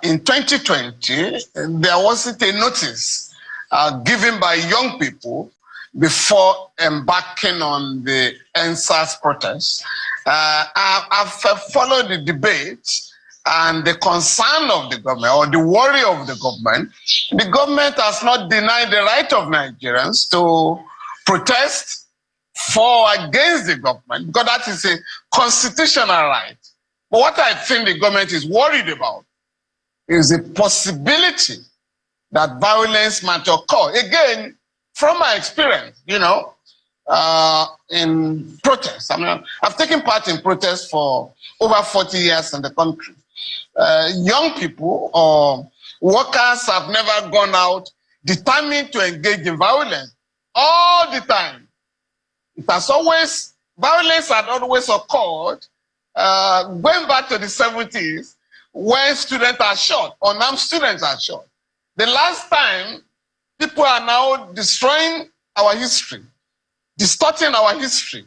In 2020, there wasn't a notice given by young people before embarking on the NSAS protest. I've followed the debate and the concern of the government, or the worry of the government. The government has not denied the right of Nigerians to protest for or against the government, because that is a constitutional right. But what I think the government is worried about is the possibility that violence might occur. Again, from my experience, in protests. I mean, I've taken part in protests for over 40 years in the country. Young people or workers have never gone out determined to engage in violence all the time. Violence had always occurred going back to the 70s when students are shot, unarmed students are shot. The last time, people are now destroying our history, distorting our history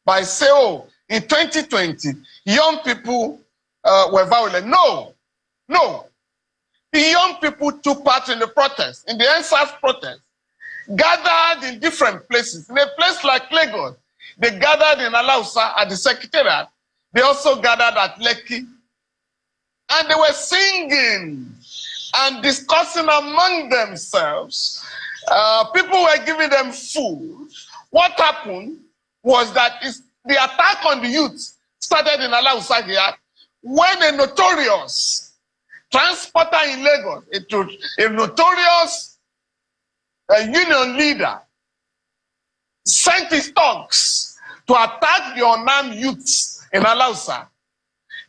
by saying, oh, in 2020, young people were violent. No. The young people took part in the protest, in the NSAS protest, gathered in different places. In a place like Lagos, they gathered in Alausa at the Secretariat. They also gathered at Lekki. And they were singing and discussing among themselves. People were giving them food. What happened was that the attack on the youth started in Alausa here when a notorious transporter in Lagos, a notorious union leader, sent his thugs to attack the unarmed youths in Alausa.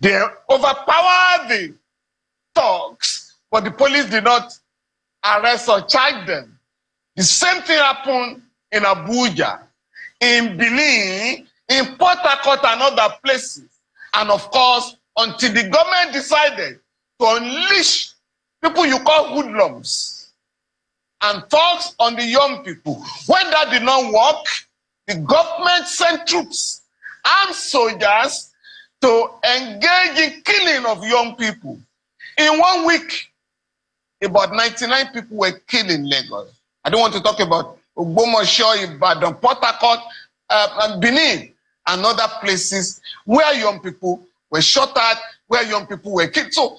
They overpowered the thugs, but the police did not arrest or charge them. The same thing happened in Abuja, in Benin, in Port Harcourt and other places. And of course, until the government decided to unleash people you call hoodlums and thugs on the young people. When that did not work, the government sent troops, armed soldiers, to engage in killing of young people. In 1 week, about 99 people were killed in Lagos. I don't want to talk about Ogbomoso, Ibadan, Port Harcourt, and Benin, and other places where young people were shot at, where young people were killed. So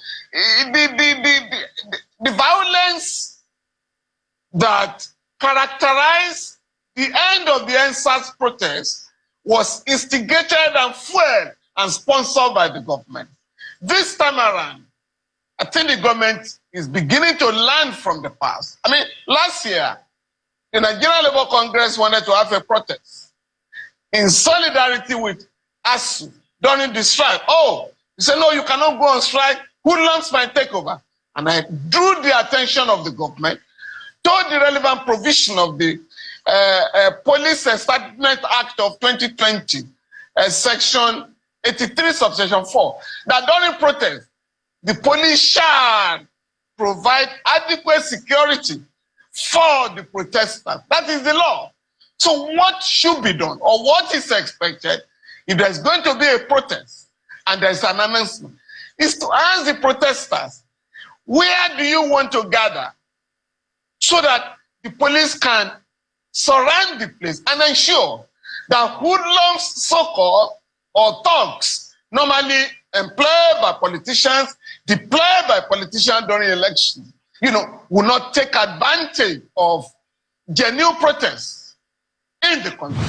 the violence that characterized the end of the NSAS protest was instigated and fueled and sponsored by the government. This time around, I think the government is beginning to learn from the past. I mean, last year, the Nigerian Labour Congress wanted to have a protest in solidarity with ASU during the strike. Oh, he said, no, you cannot go on strike. Hoodlums might take over. And I drew the attention of the government to the relevant provision of the Police Establishment Act of 2020, Section 83, subsection 4, that during protest, the police shall provide adequate security for the protesters. That is the law. So what should be done, or what is expected if there's going to be a protest and there's an announcement, is to ask the protesters, where do you want to gather, so that the police can surround the place and ensure that hoodlums, so-called, or thugs, normally employed by politicians, deployed by politicians during elections, will not take advantage of genuine protests in the country.